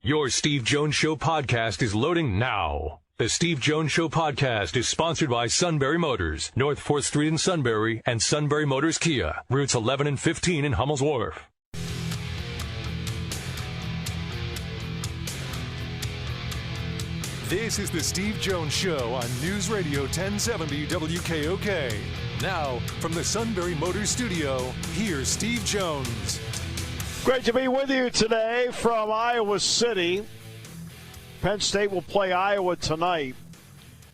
Your Steve Jones Show podcast is loading now. The Steve Jones Show podcast is sponsored by Sunbury Motors, North 4th Street in Sunbury, and Sunbury Motors Kia, routes 11 and 15 in Hummel's Wharf. This is the Steve Jones Show on News Radio 1070 WKOK. Now, from the Sunbury Motors Studio, here's Steve Jones. Great to be with you today from Iowa City. Penn State will play Iowa tonight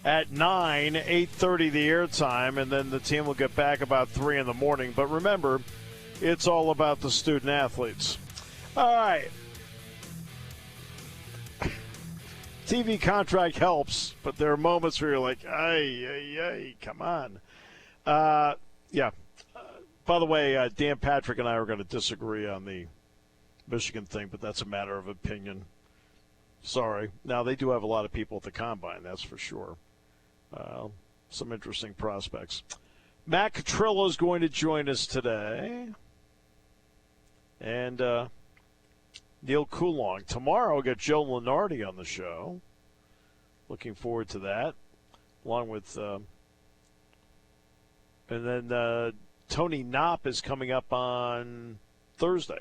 at 9, 8:30 the airtime, and then the team will get back about 3 in the morning. But remember, it's all about the student athletes. All right. TV contract helps, but there are moments where you're like, ay, come on. Yeah. By the way, Dan Patrick and I are going to disagree on the Michigan thing, but that's a matter of opinion. Sorry. Now, they do have a lot of people at the Combine, that's for sure. Some interesting prospects. Matt Catrillo is going to join us today. And Neil Coulong. Tomorrow, we'll get Joe Lunardi on the show. Looking forward to that. Along with and then Tony Knopp is coming up on Thursday.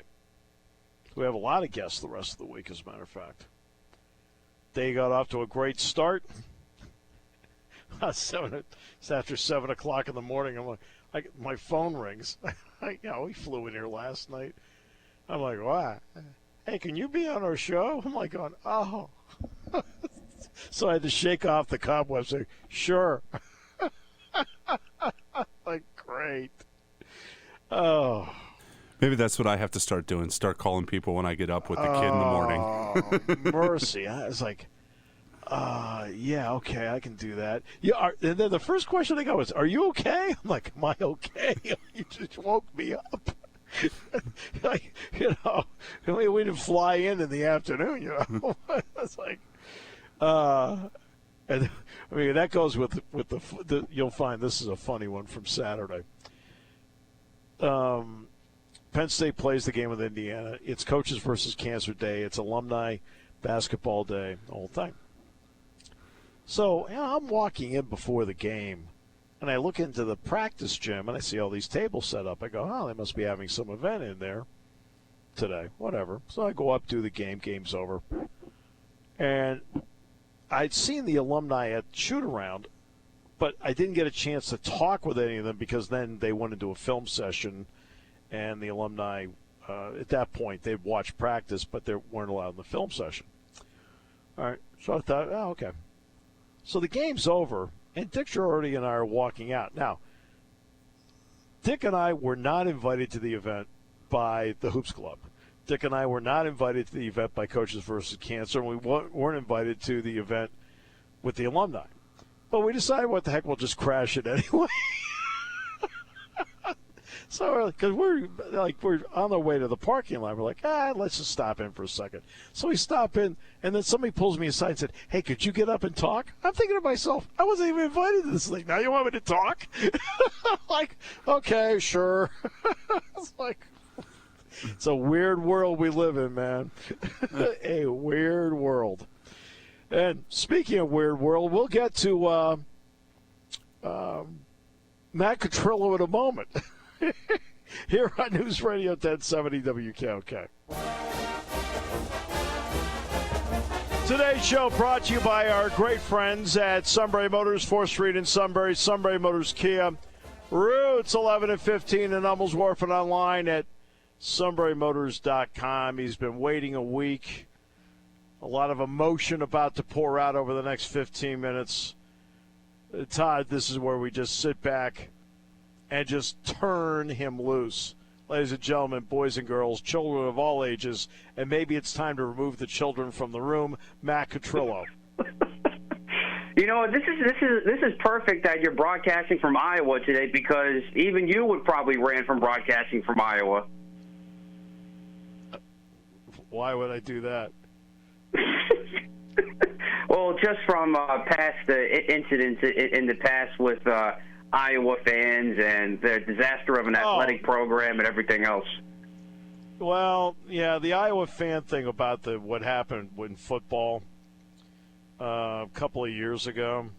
We have a lot of guests the rest of the week, as a matter of fact. They got off to a great start. It's after 7 o'clock in the morning. I'm like, my phone rings. We flew in here last night. I'm like, wow. Hey, can you be on our show? I'm like, going, oh. So I had to shake off the cobwebs and say, sure. Like, great. Oh. Maybe that's what I have to start doing, start calling people when I get up with the kid in the morning. Oh, mercy. I was like, yeah, okay, I can do that. Yeah, and then the first question they got was, are you okay? I'm like, am I okay? You just woke me up. Like, we didn't fly in the afternoon, It's like, and I mean, that goes with the you'll find this is a funny one from Saturday. Penn State plays the game with Indiana. It's Coaches versus Cancer Day. It's Alumni Basketball Day, the whole thing. So I'm walking in before the game, and I look into the practice gym, and I see all these tables set up. I go, oh, they must be having some event in there today. Whatever. So I go up, do the game. Game's over. And I'd seen the alumni at shoot-around, but I didn't get a chance to talk with any of them because then they went into a film session, and the alumni, at that point, they'd watch practice, but they weren't allowed in the film session. All right, so I thought, oh, okay. So the game's over, and Dick Girardi and I are walking out. Now, Dick and I were not invited to the event by the Hoops Club. Dick and I were not invited to the event by Coaches versus Cancer, and we weren't invited to the event with the alumni. But we decided, what the heck, we'll just crash it anyway. So, because we're on our way to the parking lot, we're like, let's just stop in for a second. So we stop in, and then somebody pulls me aside and said, hey, could you get up and talk? I'm thinking to myself, I wasn't even invited to this thing. Now you want me to talk? Like, okay, sure. It's like, it's a weird world we live in, man. A weird world. And speaking of weird world, we'll get to Matt Catrillo in a moment. Here on News Radio 1070 WKOK. Today's show brought to you by our great friends at Sunbury Motors, 4th Street in Sunbury, Sunbury Motors Kia, routes 11 and 15 in Hummel's Wharf, and online at sunburymotors.com. He's been waiting a week. A lot of emotion about to pour out over the next 15 minutes. Todd, this is where we just sit back and just turn him loose. Ladies and gentlemen, boys and girls, children of all ages, and maybe it's time to remove the children from the room, Matt Catrillo. You know, this is perfect that you're broadcasting from Iowa today, because even you would probably rant from broadcasting from Iowa. Why would I do that? Well, just from past incidents in the past with Iowa fans and the disaster of an athletic program and everything else. Well, yeah, the Iowa fan thing about what happened in football a couple of years ago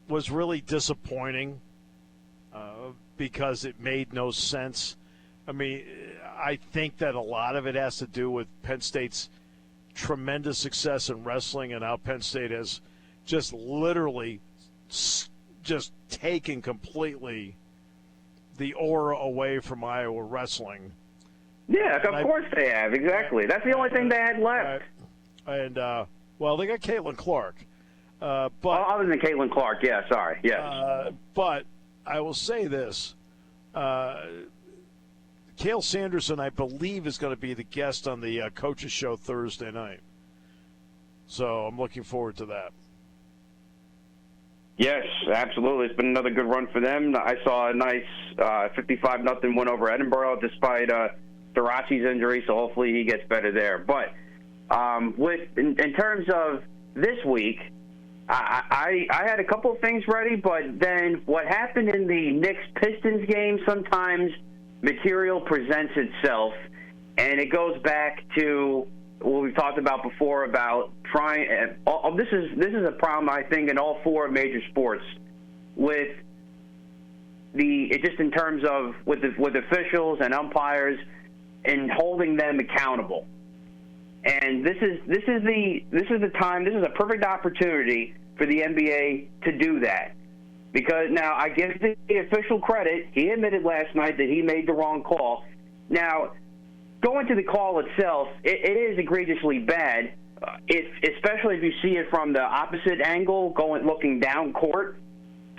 was really disappointing because it made no sense. I mean, I think that a lot of it has to do with Penn State's tremendous success in wrestling and how Penn State has just literally just taken completely the aura away from Iowa wrestling. Yeah, of course they have. Exactly. That's the only thing they had left. And, well, they got Caitlin Clark. But other than Caitlin Clark, yeah, sorry. Yes. But I will say this. Cale Sanderson, I believe, is going to be the guest on the Coaches Show Thursday night. So I'm looking forward to that. Yes, absolutely. It's been another good run for them. I saw a nice 55-0 win over Edinburgh despite Tarachi's injury, so hopefully he gets better there. But in terms of this week, I had a couple of things ready, but then what happened in the Knicks-Pistons game, sometimes material presents itself, and it goes back to what we've talked about before about trying. This is a problem, I think, in all four major sports with just in terms of with officials and umpires and holding them accountable. And this is the time. This is a perfect opportunity for the NBA to do that. Because now I give the official credit. He admitted last night that he made the wrong call. Now, going to the call itself, it is egregiously bad, especially if you see it from the opposite angle, looking down court.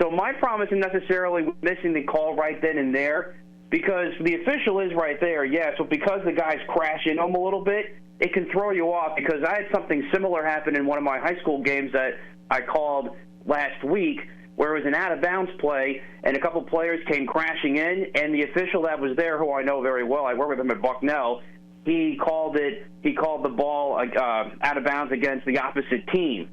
So my problem isn't necessarily missing the call right then and there, because the official is right there, yeah. So because the guys crash in him a little bit, it can throw you off, because I had something similar happen in one of my high school games that I called last week, where it was an out-of-bounds play, and a couple players came crashing in, and the official that was there, who I know very well, I work with him at Bucknell, he called the ball out of bounds against the opposite team.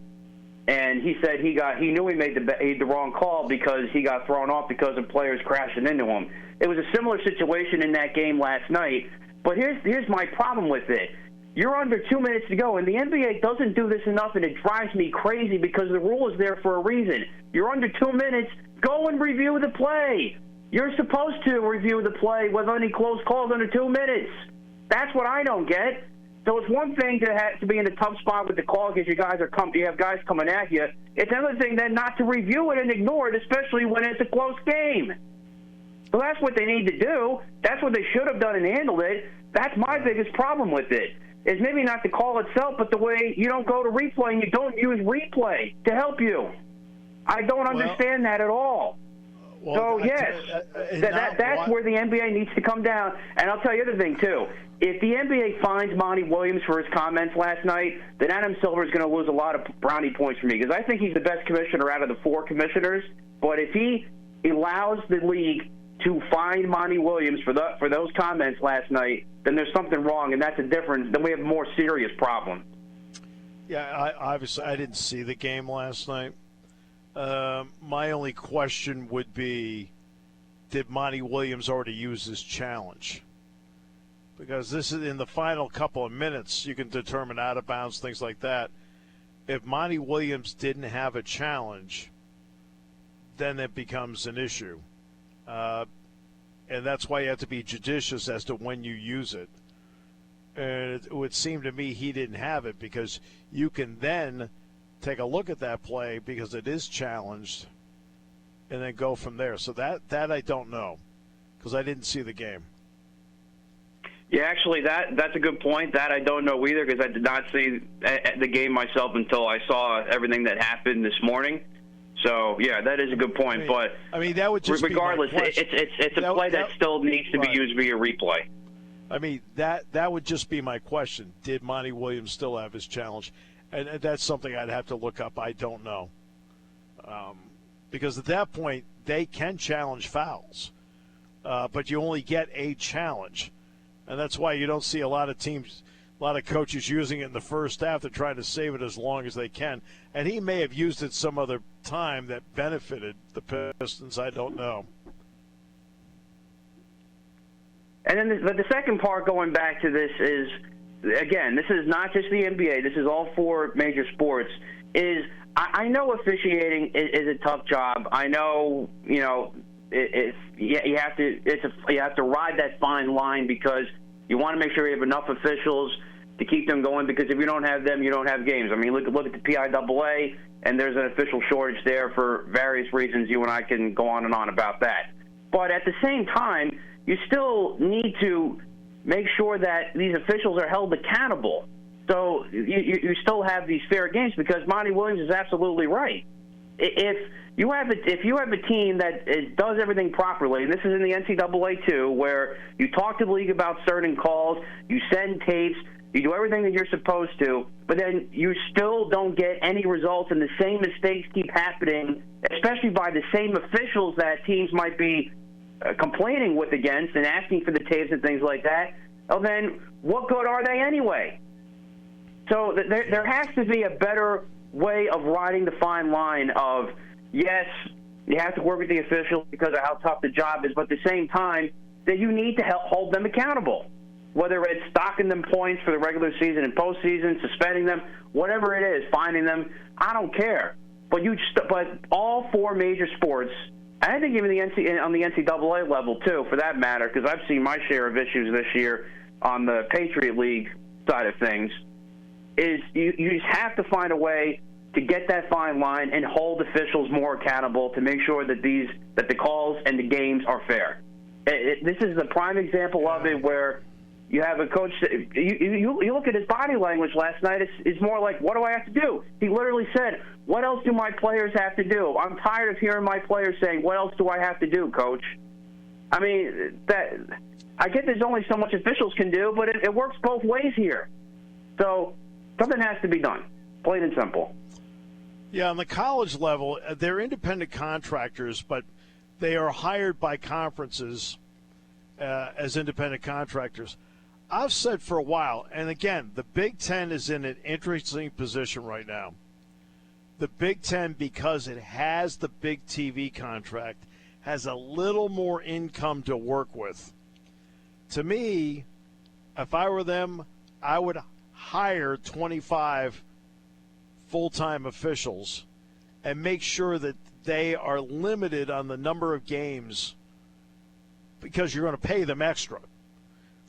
And he said he knew he made the wrong call because he got thrown off because of players crashing into him. It was a similar situation in that game last night, but here's my problem with it. You're under 2 minutes to go, and the NBA doesn't do this enough, and it drives me crazy because the rule is there for a reason. You're under 2 minutes, go and review the play. You're supposed to review the play with any close calls under 2 minutes. That's what I don't get. So it's one thing to be in a tough spot with the call because you have guys coming at you. It's another thing then not to review it and ignore it, especially when it's a close game. So that's what they need to do. That's what they should have done and handled it. That's my biggest problem with it. Is maybe not the call itself, but the way you don't go to replay and you don't use replay to help you. I don't understand that at all. Well, so, yes, that's where the NBA needs to come down. And I'll tell you the other thing, too. If the NBA finds Monty Williams for his comments last night, then Adam Silver is going to lose a lot of brownie points for me because I think he's the best commissioner out of the four commissioners. But if he allows the league to find Monty Williams for those comments last night, then there's something wrong, and that's a difference. Then we have a more serious problem. Yeah, obviously I didn't see the game last night. My only question would be, did Monty Williams already use his challenge? Because this is in the final couple of minutes, you can determine out of bounds, things like that. If Monty Williams didn't have a challenge, then it becomes an issue. And that's why you have to be judicious as to when you use it. And it would seem to me he didn't have it because you can then take a look at that play because it is challenged and then go from there. So that I don't know because I didn't see the game. Yeah, actually, that's a good point. That I don't know either because I did not see the game myself until I saw everything that happened this morning. So, yeah, that is a good point. But that would just regardless, it's a play that still needs to be used via replay. I mean, that would just be my question. Did Monty Williams still have his challenge? And that's something I'd have to look up. I don't know. Because at that point, they can challenge fouls. But you only get a challenge. And that's why you don't see a lot of teams, a lot of coaches using it in the first half. They're trying to save it as long as they can. And he may have used it some other time that benefited the Pistons. I don't know. And then, but the second part going back to this is, again, this is not just the NBA. This is all 4 major sports. I know officiating is a tough job. I know, you have to ride that fine line because you want to make sure you have enough officials to keep them going, because if you don't have them, you don't have games. I mean, look at the PIAA, and there's an official shortage there for various reasons. You and I can go on and on about that. But at the same time, you still need to make sure that these officials are held accountable. So you still have these fair games, because Monty Williams is absolutely right. If you have a team that does everything properly, and this is in the NCAA too, where you talk to the league about certain calls, you send tapes, you do everything that you're supposed to, but then you still don't get any results, and the same mistakes keep happening, especially by the same officials that teams might be complaining with against and asking for the tapes and things like that. Well, then what good are they anyway? So there has to be a better way of riding the fine line of, yes, you have to work with the officials because of how tough the job is, but at the same time, that you need to hold them accountable, whether it's stocking them points for the regular season and postseason, suspending them, whatever it is, fining them. I don't care. But all 4 major sports, and I think even on the NCAA level too, for that matter, because I've seen my share of issues this year on the Patriot League side of things, is you just have to find a way to get that fine line and hold officials more accountable to make sure that the calls and the games are fair. This is a prime example of it, where you have a coach. You look at his body language last night. It's more like, what do I have to do? He literally said, "What else do my players have to do?" I'm tired of hearing my players saying, "What else do I have to do, coach?" I mean, I get there's only so much officials can do, but it works both ways here. So something has to be done, plain and simple. Yeah, on the college level, they're independent contractors, but they are hired by conferences as independent contractors. I've said for a while, and again, the Big Ten is in an interesting position right now. The Big Ten, because it has the big TV contract, has a little more income to work with. To me, if I were them, I would hire 25 full-time officials and make sure that they are limited on the number of games, because you're going to pay them extra,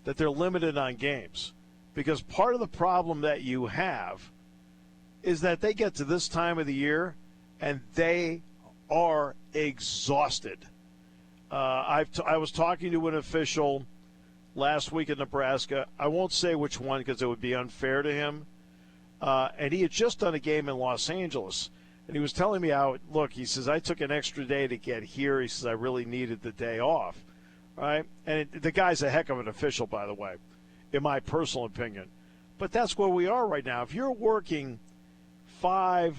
that they're limited on games. Because part of the problem that you have is that they get to this time of the year and they are exhausted. I was talking to an official last week in Nebraska. I won't say which one because it would be unfair to him. And he had just done a game in Los Angeles. And he was telling me how, look, he says, I took an extra day to get here. He says, I really needed the day off. Right? And the guy's a heck of an official, by the way, in my personal opinion. But that's where we are right now. If you're working 5,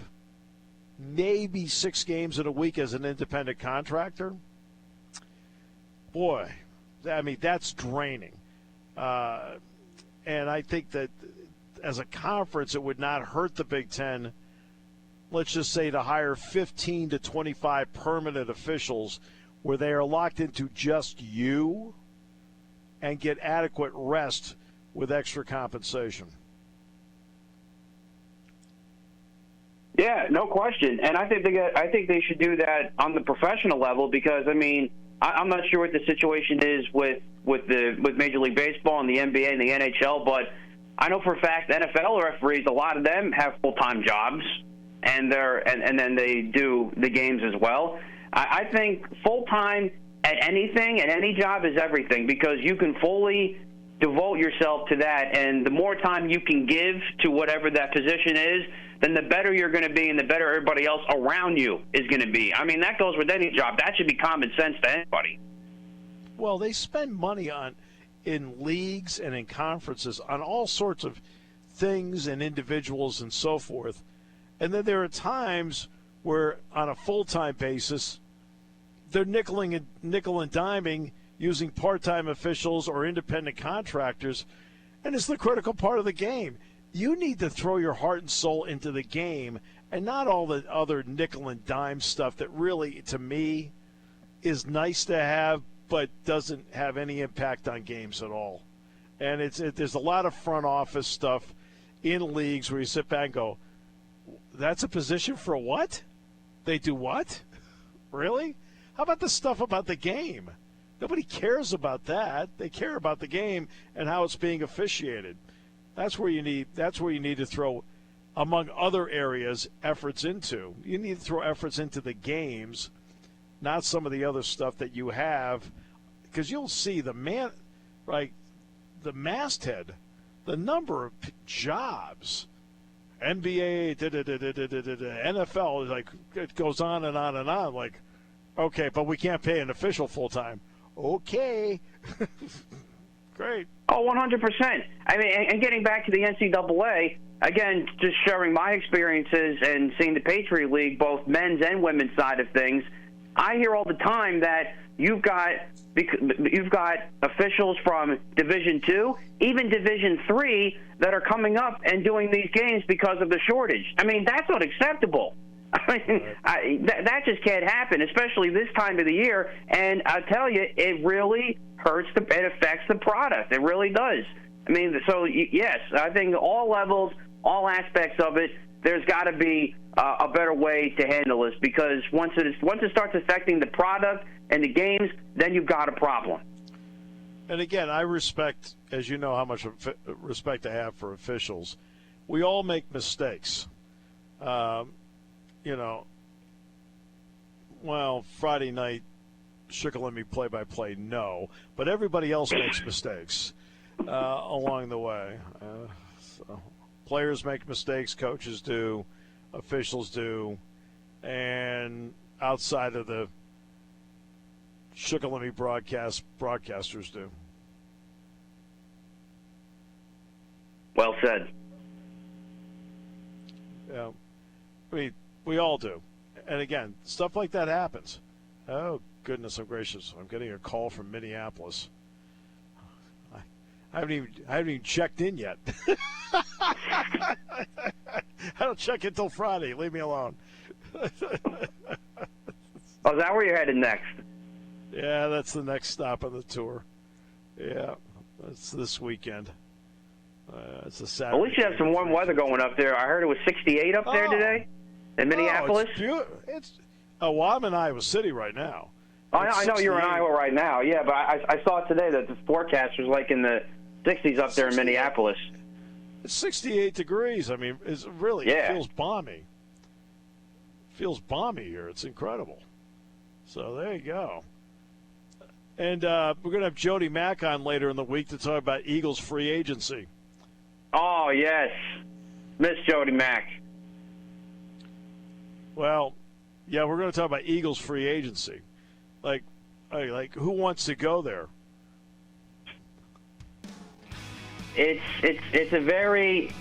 maybe 6 games in a week as an independent contractor, boy, I mean, that's draining. And I think that as a conference, it would not hurt the Big Ten, let's just say, to hire 15 to 25 permanent officials where they are locked into just you and get adequate rest with extra compensation. Yeah, no question. And I think they should do that on the professional level, because, I mean, I'm not sure what the situation is with Major League Baseball and the NBA and the NHL, but I know for a fact NFL referees, a lot of them have full-time jobs, and then they do the games as well. I think full-time at anything, at any job, is everything, because you can fully devote yourself to that, and the more time you can give to whatever that position is, then the better you're going to be and the better everybody else around you is going to be. I mean, that goes with any job. That should be common sense to anybody. Well, they spend money in leagues and in conferences on all sorts of things and individuals and so forth. And then there are times where, on a full-time basis, they're nickel and diming using part-time officials or independent contractors, and it's the critical part of the game. You need to throw your heart and soul into the game and not all the other nickel and dime stuff that really, to me, is nice to have but doesn't have any impact on games at all. And there's a lot of front office stuff in leagues where you sit back and go, that's a position for what? They do what? Really? How about the stuff about the game? Nobody cares about that. They care about the game and how it's being officiated. That's where you need to throw, among other areas, efforts into. You need to throw efforts into the games, not some of the other stuff that you have, because you'll see the masthead, the number of jobs, NBA, NFL, like it goes on and on and on. Like, okay, but we can't pay an official full time. Okay, great. Oh, 100%. I mean, and getting back to the NCAA, again, just sharing my experiences and seeing the Patriot League, both men's and women's side of things, I hear all the time that you've got officials from Division II, even Division III, that are coming up and doing these games because of the shortage. I mean, that's not acceptable. I mean, that just can't happen, especially this time of the year. And I tell you, it really hurts. It affects the product. It really does. I mean, so yes, I think all levels, all aspects of it, there's got to be a better way to handle this, because once it starts affecting the product and the games, then you've got a problem. And again, I respect, as you know, how much respect I have for officials. We all make mistakes. Friday night, Shikellamy play-by-play, no. But everybody else makes mistakes along the way. So players make mistakes, coaches do, officials do, and outside of the Shikellamy broadcasters do. Well said. Yeah, we all do. And again, stuff like that happens. Oh, goodness gracious. I'm getting a call from Minneapolis. I haven't even checked in yet. I don't check until Friday. Leave me alone. Oh, is that where you're headed next? Yeah, that's the next stop on the tour. Yeah, that's this weekend. It's a Saturday. At least you have some warm weather going up there. I heard it was 68 up there today in Minneapolis. I'm in Iowa City right now. I know you're in Iowa right now, yeah, but I saw today that the forecast was like in the 60s up there in Minneapolis. It's 68 degrees. I mean, it feels balmy. It feels balmy here. It's incredible. So there you go. And we're going to have Jody Mack on later in the week to talk about Eagles free agency. Oh, yes. Miss Jody Mack. Well, yeah, we're going to talk about Eagles free agency. Like who wants to go there? It's a very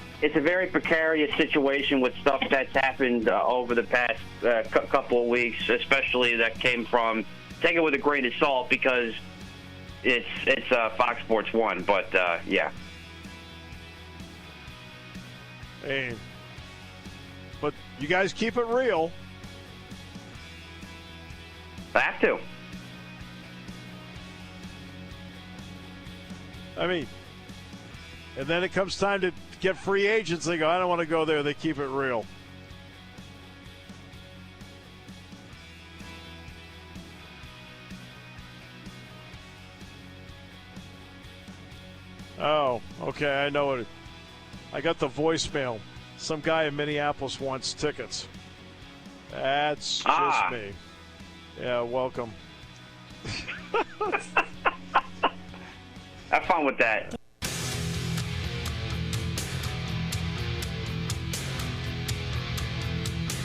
precarious situation with stuff that's happened over the past couple of weeks, especially that came from. Take it with a grain of salt because it's Fox Sports 1, but yeah. Hey, but you guys keep it real. Have to. I mean, and then it comes time to get free agents. They go, I don't want to go there. They keep it real. Oh, okay. I know it. I got the voicemail. Some guy in Minneapolis wants tickets. That's just me. Yeah, welcome. Have fun with that.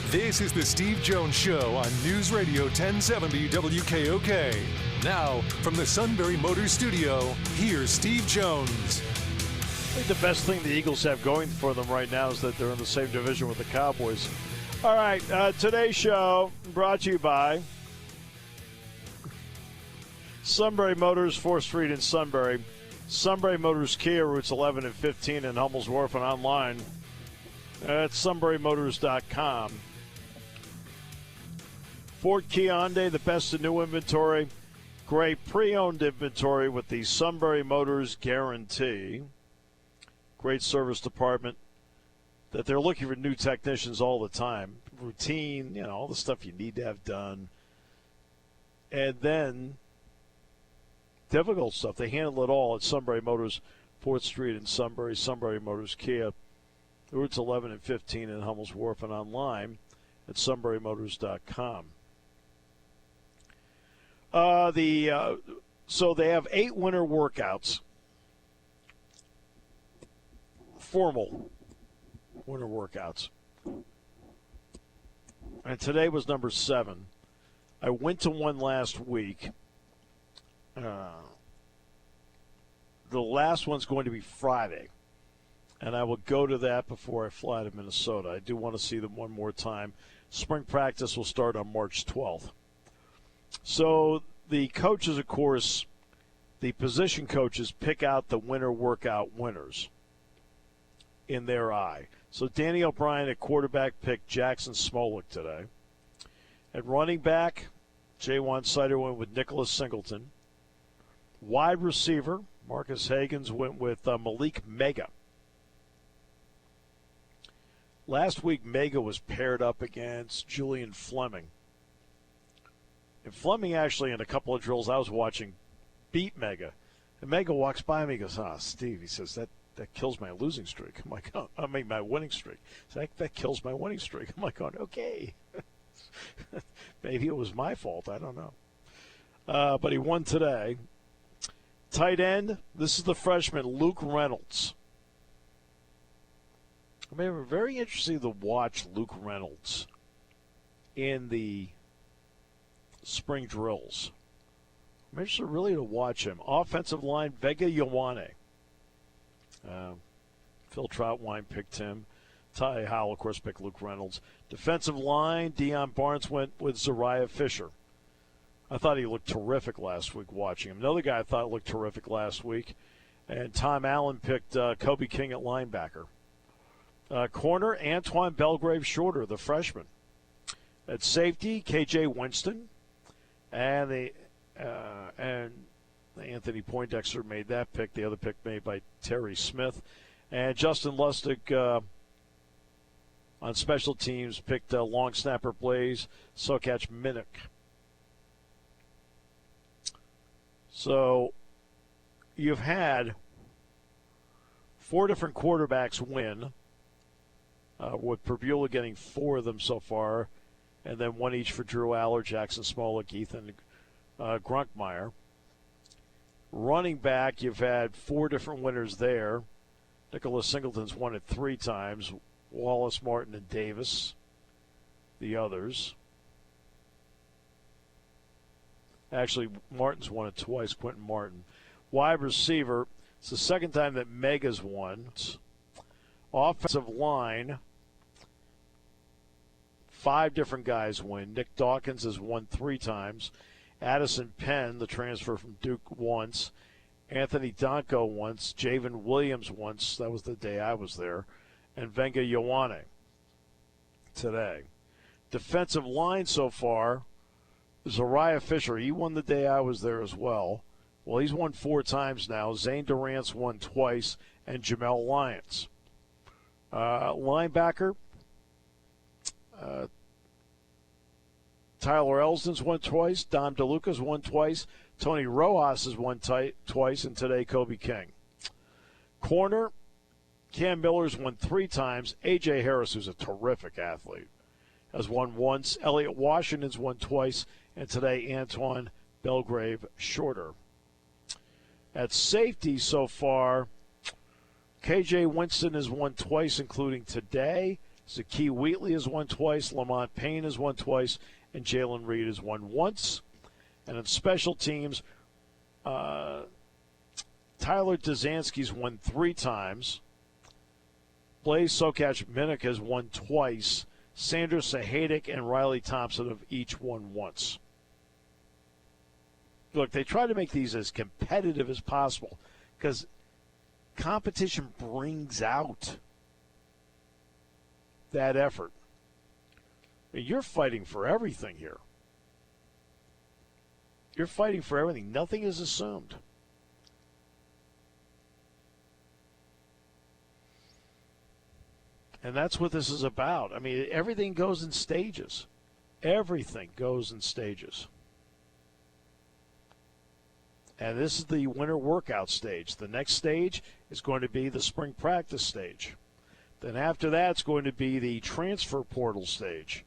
This is the Steve Jones Show on News Radio 1070 WKOK. Now, from the Sunbury Motors Studio, here's Steve Jones. I think the best thing the Eagles have going for them right now is that they're in the same division with the Cowboys. All right, today's show brought to you by Sunbury Motors, 4th Street in Sunbury. Sunbury Motors Kia, routes 11 and 15 in Hummel's Wharf, and online at sunburymotors.com. Ford Kia Hyundai, the best in new inventory. Great pre-owned inventory with the Sunbury Motors Guarantee. Great service department that they're looking for new technicians all the time. Routine, all the stuff you need to have done. And then difficult stuff. They handle it all at Sunbury Motors, 4th Street in Sunbury, Sunbury Motors Kia. Routes 11 and 15 in Hummel's Wharf, and online at sunburymotors.com. So they have 8 winter workouts, formal winter workouts. And today was number 7. I went to one last week. The last one's going to be Friday, and I will go to that before I fly to Minnesota. I do want to see them one more time. Spring practice will start on March 12th. So the coaches, of course, the position coaches pick out the winter workout winners in their eye. So Danny O'Brien at quarterback picked Jackson Smolik today. At running back, Jaywan Sider went with Nicholas Singleton. Wide receiver, Marcus Hagans went with Malik Mega. Last week, Mega was paired up against Julian Fleming. And Fleming actually, in a couple of drills I was watching, beat Mega. And Mega walks by me and goes, Steve, he says, that kills my losing streak. I'm like, my winning streak. So that kills my winning streak. I'm like, okay. Maybe it was my fault. I don't know. But he won today. Tight end, this is the freshman, Luke Reynolds. I mean, very interesting to watch Luke Reynolds in the spring drills. I'm interested really to watch him. Offensive line, Vega Ioane. Phil Troutwine picked him. Ty Howell, of course, picked Luke Reynolds. Defensive line, Deion Barnes went with Zariah Fisher. I thought he looked terrific last week watching him. Another guy I thought looked terrific last week. And Tom Allen picked Kobe King at linebacker. Corner, Antoine Belgrave Shorter, the freshman. At safety, K.J. Winston. And Anthony Poindexter made that pick. The other pick made by Terry Smith. And Justin Lustig on special teams picked long snapper Blaze Sokach Minnick. So you've had 4 different quarterbacks win, with Perbula getting 4 of them so far, and then 1 each for Drew Aller, Jackson Smolik, Ethan Grunkmeyer. Running back, you've had 4 different winners there. Nicholas Singleton's won it 3 times. Wallace, Martin, and Davis, the others. Actually, Martin's won it twice, Quentin Martin. Wide receiver, it's the second time that Mega's won. Offensive line, 5 different guys win. Nick Dawkins has won 3 times. Addison Penn, the transfer from Duke, once. Anthony Donko once. Javen Williams once. That was the day I was there. And Venga Ioane today. Defensive line so far, Zariah Fisher, he won the day I was there as well. Well, he's won 4 times now. Zane Durant's won twice, and Jamel Lyons. Linebacker, Tyler Elsden's won twice. Dom DeLuca's won twice. Tony Rojas has won twice, and today Kobe King. Corner, Cam Miller's won 3 times. A.J. Harris, who's a terrific athlete, has won once. Elliott Washington's won twice, and today Antoine Belgrave Shorter. At safety so far, K.J. Winston has won twice, including today. Zakee Wheatley has won twice. Lamont Payne has won twice, and Jalen Reed has won once. And in special teams, Tyler Dzansky's won 3 times. Blaze Sokach Minnick has won twice. Sanders Sahadic and Riley Thompson have each won once. Look, they try to make these as competitive as possible because competition brings out that effort. I mean, you're fighting for everything here. You're fighting for everything. Nothing is assumed. And that's what this is about. I mean, everything goes in stages. Everything goes in stages. And this is the winter workout stage. The next stage is going to be the spring practice stage. Then after that, it's going to be the transfer portal stage.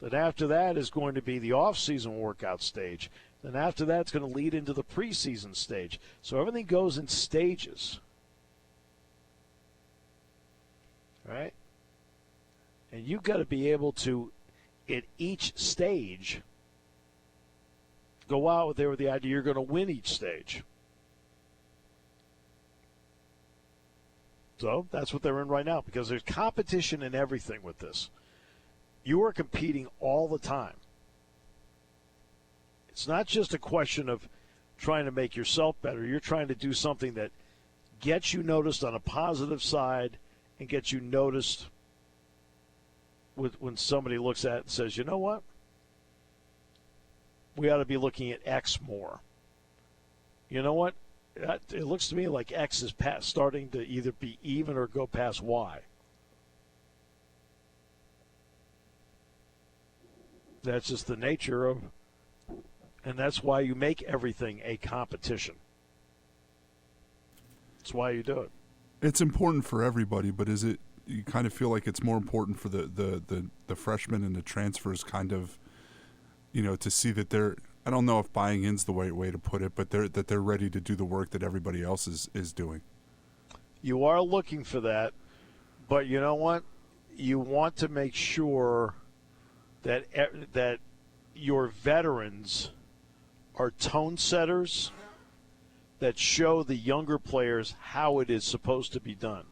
Then after that is going to be the off-season workout stage. Then after that, it's going to lead into the preseason stage. So everything goes in stages. Right? And you've got to be able to, at each stage, go out there with the idea you're going to win each stage. So that's what they're in right now, because there's competition in everything with this. You are competing all the time. It's not just a question of trying to make yourself better. You're trying to do something that gets you noticed on a positive side and gets you noticed when somebody looks at it and says, you know what? We ought to be looking at X more. You know what? It looks to me like X is starting to either be even or go past Y. That's just the nature of, and that's why you make everything a competition. That's why you do it. It's important for everybody, but is it, you kind of feel like it's more important for the freshmen and the transfers kind of, to see that they're, I don't know if buying in's the right way to put it, but they're ready to do the work that everybody else is doing. You are looking for that, but you know what? You want to make sure that your veterans are tone setters that show the younger players how it is supposed to be done.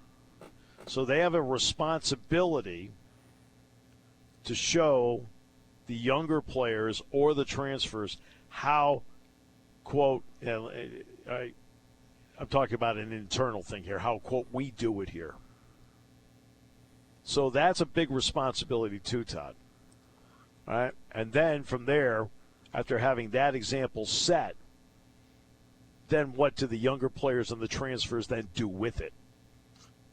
So they have a responsibility to show the younger players or the transfers how, quote, I'm talking about an internal thing here, how, quote, we do it here. So that's a big responsibility too, Todd. All right? And then from there, after having that example set, then what do the younger players and the transfers then do with it?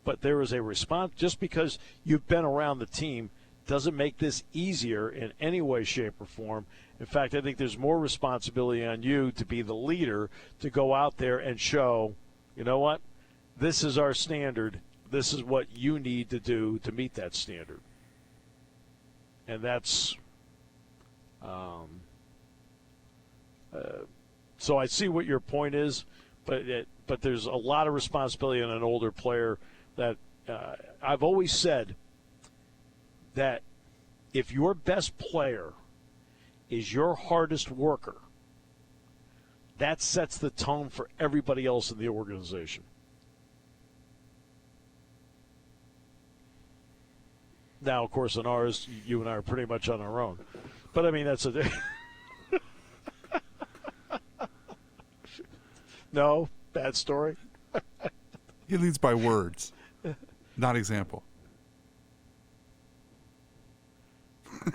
But there is a response. Just because you've been around the team doesn't make this easier in any way, shape, or form. In fact, I think there's more responsibility on you to be the leader, to go out there and show, you know what, this is our standard. This is what you need to do to meet that standard. And that's so I see what your point is, but there's a lot of responsibility on an older player that I've always said that if your best player is your hardest worker, that sets the tone for everybody else in the organization. Now, of course, in ours, you and I are pretty much on our own. But, I mean, that's a No, bad story. He leads by words, not example.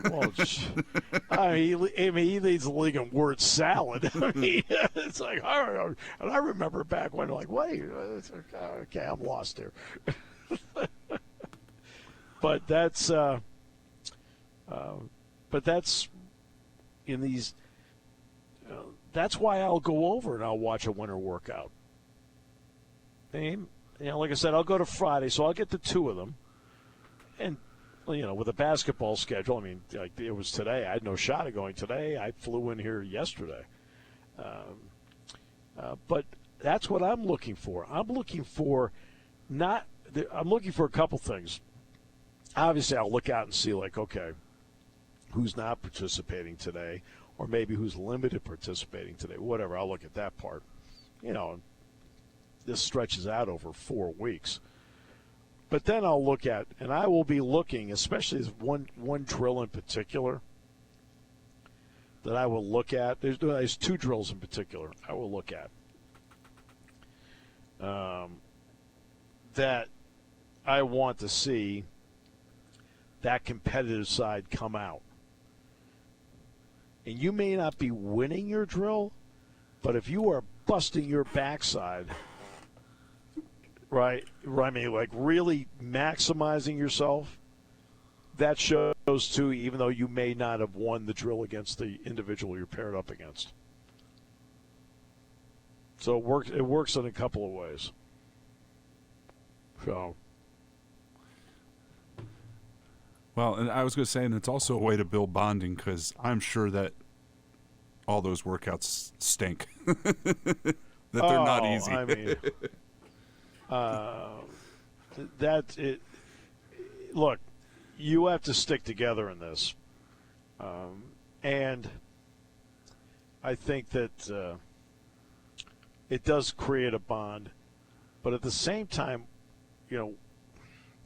Well, he leads the league in word salad. I mean, it's like, and I remember back when, like, wait, okay, I'm lost here. But that's in these. That's why I'll go over and I'll watch a winter workout. And, like I said, I'll go to Friday, so I'll get the two of them. And, with a basketball schedule, I mean, like it was today. I had no shot of going today. I flew in here yesterday. But that's what I'm looking for. I'm looking for a couple things. Obviously, I'll look out and see, like, okay, who's not participating today, or maybe who's limited participating today, whatever. I'll look at that part. This stretches out over 4 weeks. But then I'll look at, and I will be looking, especially as one drill in particular that I will look at. There's two drills in particular I will look at that I want to see that competitive side come out. And you may not be winning your drill, But if you are busting your backside, right, I mean, like really maximizing yourself, that shows too, even though you may not have won the drill against the individual you're paired up against. So it works in a couple of ways. So. Well, and I was going to say, and it's also a way to build bonding, because I'm sure that all those workouts stink. that they're not easy. I mean, that's it. Look, you have to stick together in this. And I think that it does create a bond. But at the same time,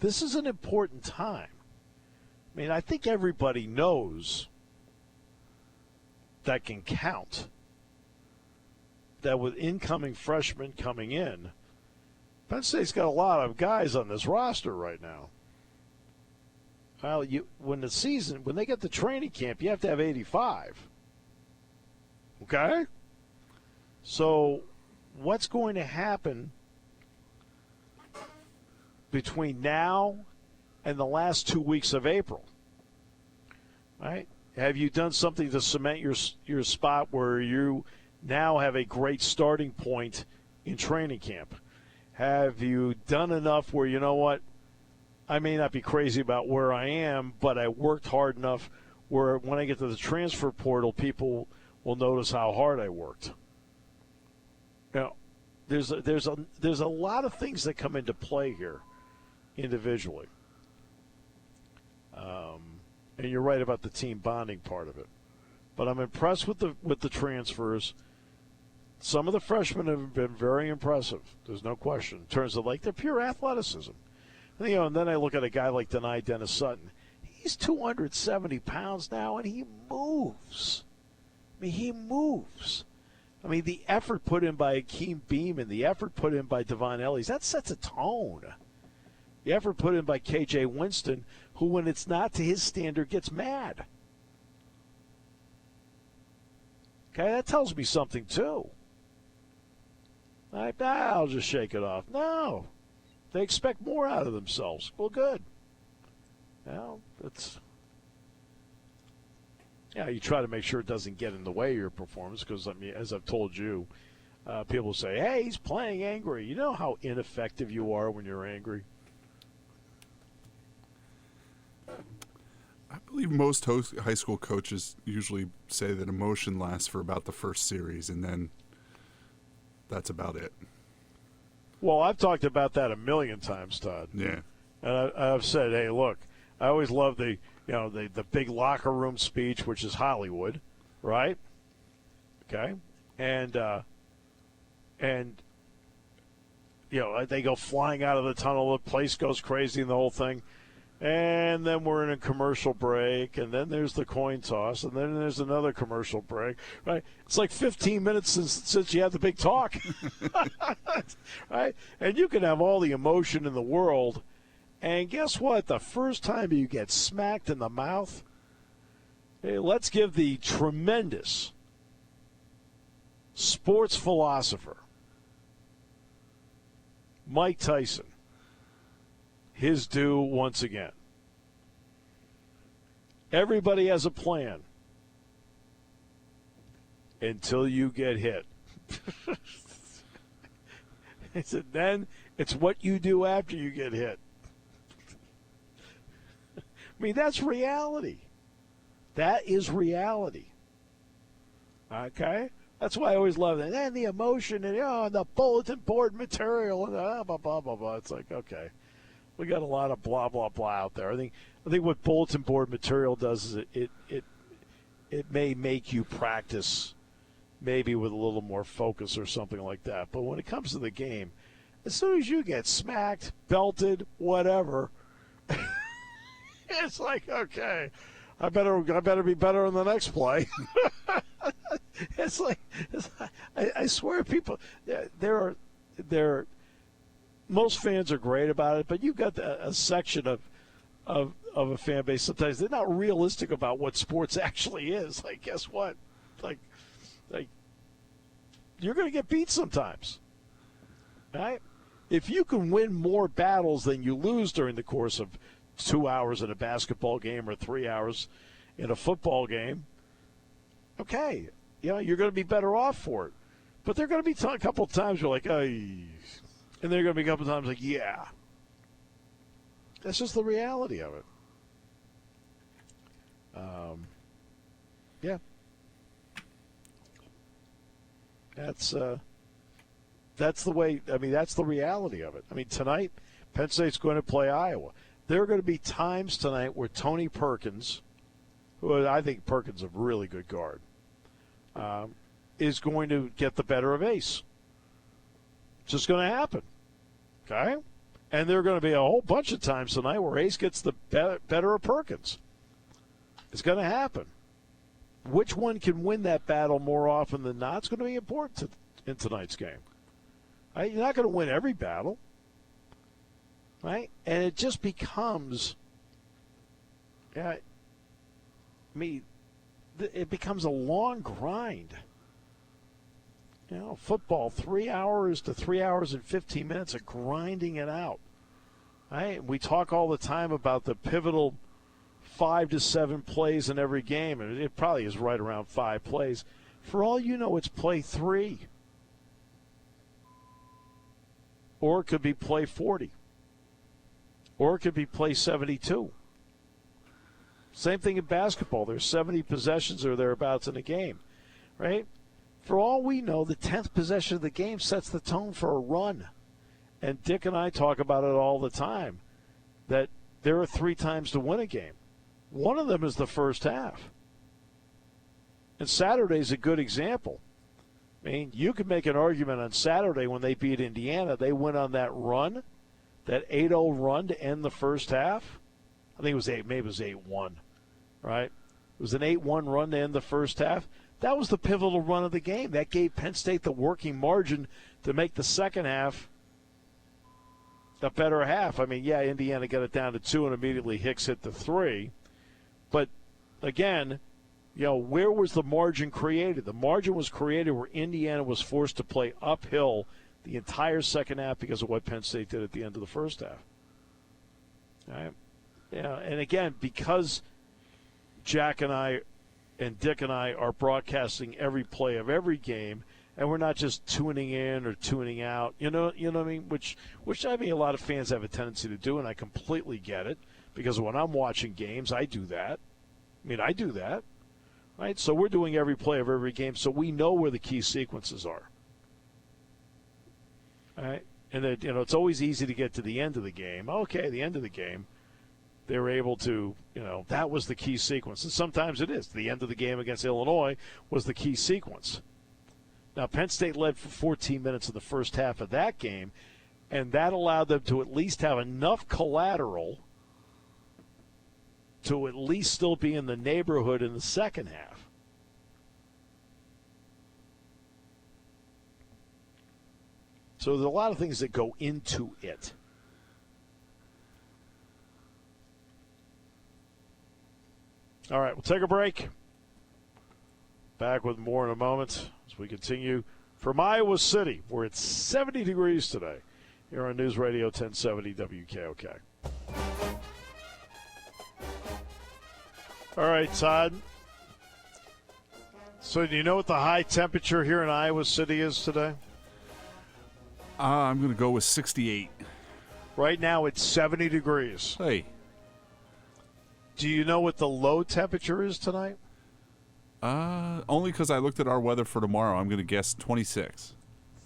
this is an important time. I mean, I think everybody knows that can count. That with incoming freshmen coming in, Penn State's got a lot of guys on this roster right now. Well, when they get to training camp, you have to have 85. Okay? So what's going to happen between now and the last 2 weeks of April? Right? Have you done something to cement your spot where you now have a great starting point in training camp? Have you done enough where, you know what, I may not be crazy about where I am, but I worked hard enough where when I get to the transfer portal, people will notice how hard I worked. There's a lot of things that come into play here individually. And you're right about the team bonding part of it. But I'm impressed with the transfers. Some of the freshmen have been very impressive. There's no question in terms of their pure athleticism. And then I look at a guy like Dennis Sutton. He's 270 pounds now, and he moves. I mean, he moves. I mean, the effort put in by Akeem Beam and the effort put in by Devon Ellies, that sets a tone. The effort put in by K.J. Winston, who, when it's not to his standard, gets mad. Okay, that tells me something, too. I'll just shake it off. No. They expect more out of themselves. Well, good. You try to make sure it doesn't get in the way of your performance because, I mean, as I've told you, people say, hey, he's playing angry. You know how ineffective you are when you're angry? I believe most high school coaches usually say that emotion lasts for about the first series, and then that's about it. Well, I've talked about that a million times, Todd. Yeah. And I've said, hey, look, I always love the big locker room speech, which is Hollywood, right? Okay. And they go flying out of the tunnel, the place goes crazy and the whole thing. And then we're in a commercial break, and then there's the coin toss, and then there's another commercial break, right? It's like 15 minutes since you had the big talk, right? And you can have all the emotion in the world, and guess what? The first time you get smacked in the mouth, hey, let's give the tremendous sports philosopher, Mike Tyson, his due once again. Everybody has a plan until you get hit. He said, then it's what you do after you get hit. I mean, that's reality. That is reality. Okay? That's why I always love that. And the emotion and the bulletin board material and blah, blah, blah, blah. It's like, okay. We got a lot of blah blah blah out there. I think what bulletin board material does is it may make you practice maybe with a little more focus or something like that. But when it comes to the game, as soon as you get smacked, belted, whatever, it's like, okay, I better be better in the next play. It's like I swear, people there are. Most fans are great about it, but you've got a section of a fan base. Sometimes they're not realistic about what sports actually is. Like, guess what? Like, you're going to get beat sometimes. Right? If you can win more battles than you lose during the course of 2 hours in a basketball game or 3 hours in a football game, okay, you're going to be better off for it. But there are going to be a couple of times you're like, ay, and there are going to be a couple of times like, yeah. That's just the reality of it. Yeah. That's the way. I mean, that's the reality of it. I mean, tonight, Penn State's going to play Iowa. There are going to be times tonight where Tony Perkins, who I think Perkins is a really good guard, is going to get the better of Ace. It's just going to happen. Okay? And there are going to be a whole bunch of times tonight where Ace gets the better of Perkins. It's going to happen. Which one can win that battle more often than not is going to be important in tonight's game. Right? You're not going to win every battle. Right? And it just becomes, it becomes a long grind. Football, 3 hours to 3 hours and 15 minutes of grinding it out. Right? We talk all the time about the pivotal 5 to 7 plays in every game, and it probably is right around 5 plays. For all you know, it's play 3. Or it could be play 40. Or it could be play 72. Same thing in basketball. There's 70 possessions or thereabouts in a game, right? For all we know, the 10th possession of the game sets the tone for a run. And Dick and I talk about it all the time, that there are 3 times to win a game. One of them is the first half. And Saturday's a good example. I mean, you could make an argument on Saturday when they beat Indiana. They went on that run, that 8-0 run to end the first half. I think it was 8, maybe it was 8-1, right? It was an 8-1 run to end the first half. That was the pivotal run of the game. That gave Penn State the working margin to make the second half a better half. I mean, yeah, Indiana got it down to 2 and immediately Hicks hit the 3. But, again, where was the margin created? The margin was created where Indiana was forced to play uphill the entire second half because of what Penn State did at the end of the first half. All right? And again, because Jack and I and Dick and I are broadcasting every play of every game, and we're not just tuning in or tuning out, you know what I mean? Which I mean a lot of fans have a tendency to do, and I completely get it, because when I'm watching games, I do that. I do that. Right? So we're doing every play of every game, so we know where the key sequences are. All right? And it's always easy to get to the end of the game. Okay, the end of the game, they were able to, that was the key sequence. And sometimes it is. The end of the game against Illinois was the key sequence. Now, Penn State led for 14 minutes in the first half of that game, and that allowed them to at least have enough collateral to at least still be in the neighborhood in the second half. So there's a lot of things that go into it. All right, we'll take a break. Back with more in a moment as we continue from Iowa City, where it's 70 degrees today, here on News Radio 1070 WKOK. All right, Todd. So do you know what the high temperature here in Iowa City is today? I'm going to go with 68. Right now it's 70 degrees. Hey. Do you know what the low temperature is tonight? Only because I looked at our weather for tomorrow. I'm going to guess 26.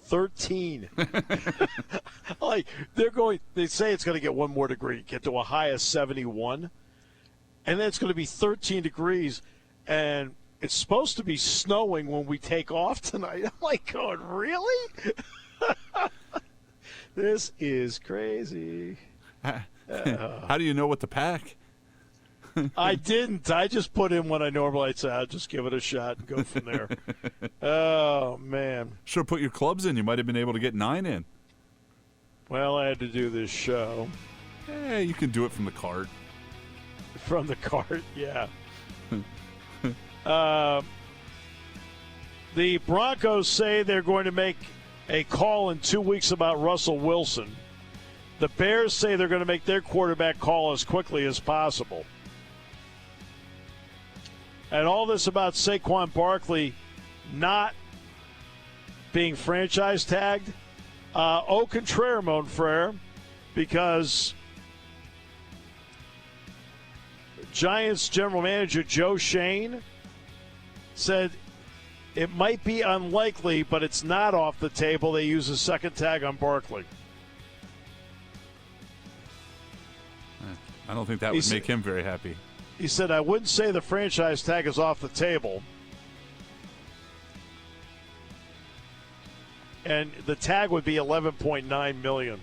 13. They say it's going to get one more degree, get to a high of 71. And then it's going to be 13 degrees, and it's supposed to be snowing when we take off tonight. I'm like, going, really? This is crazy. How do you know what to pack? I didn't. I just put in what I normally say. I'll just give it a shot and go from there. Oh, man. Should have put your clubs in. You might have been able to get 9 in. Well, I had to do this show. Hey, you can do it from the cart. From the cart, yeah. The Broncos say they're going to make a call in 2 weeks about Russell Wilson. The Bears say they're going to make their quarterback call as quickly as possible. And all this about Saquon Barkley not being franchise tagged, au contraire, mon frere, because Giants general manager Joe Shane said it might be unlikely, but it's not off the table. They use a second tag on Barkley. I don't think that would make him very happy. He said, I wouldn't say the franchise tag is off the table. And the tag would be $11.9 million.